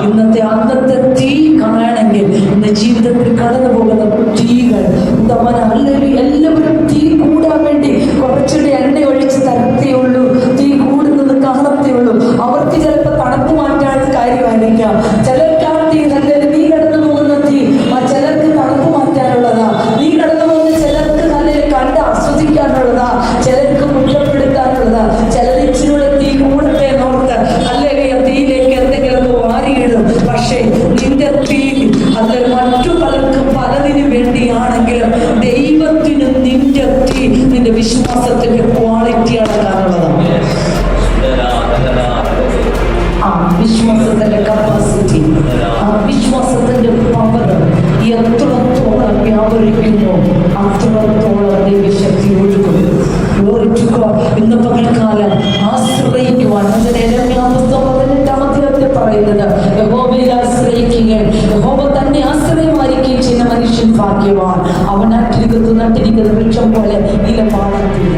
ഇന്നത്തെ അന്നത്തെ തീ കാണണമെങ്കിൽ ഇന്ന് ജീവിതത്തിൽ കടന്നു പോകുന്ന തീകൾ അല്ലെങ്കിൽ എല്ലാവരും തീ കൂടാൻ വേണ്ടി കുറച്ചുകൂടി എണ്ണ ഒഴിച്ച് തരത്തേ ഉള്ളൂ. തീ കൂടുന്നത് കാണത്തേ ഉള്ളൂ. അവർക്ക് ചിലപ്പോൾ തണുപ്പ് മാറ്റാനുള്ള കാര്യമായിരിക്കാം. ചിലർക്ക് ആ തീ അല്ലെങ്കിൽ നീ കടന്നു പോകുന്ന തീ ചിലർക്ക് തണുപ്പ് മാറ്റാനുള്ളതാ. നീ കടന്നു പോകുന്ന ചിലർക്ക് നല്ല കണ്ട് ആസ്വദിക്കാനുള്ളതാ, ചിലർക്ക് കുറ്റപ്പെടുത്താനുള്ളതാ. ചിലരിച്ചിനുള്ള തീ കൂടട്ടെ എന്നോർത്ത് അല്ലെങ്കിൽ തീയിലേക്ക് എന്തെങ്കിലും വാരിയിടും. പക്ഷേ നിന്റെ തീ അത് മറ്റു പലർക്കും പലതിനു വേണ്ടിയാണെങ്കിലും ദൈവത്തിന് നിന്റെ തീ നിന്റെ വിശ്വാസത്തിന്റെ ക്വാളിറ്റി അളക്കാനുള്ളതാണ്. ആ വിശ്വാസത്തിന്റെ കപ്പാസിറ്റി, ആ വിശ്വാസത്തിന്റെ പവർ എത്രത്തോളം വ്യാപരിക്കുന്നു അത്രത്തോളം ദൈവശക്തി ഒഴുകും. ഇന്ന് പകൽക്കാലം ആശ്രയിക്കുവാൻ പറയുന്നത് യഹോവയിൽ ആശ്രയിക്കുകയും യഹോവ തന്നെ ആശ്രയമായിരിക്കുകയും ചെയ്യുന്ന മനുഷ്യൻ ഭാഗ്യവാൻ. അവൻ നട്ടിരിക്കുന്ന വൃക്ഷം പോലെ ഇല പാടത്തില്ല.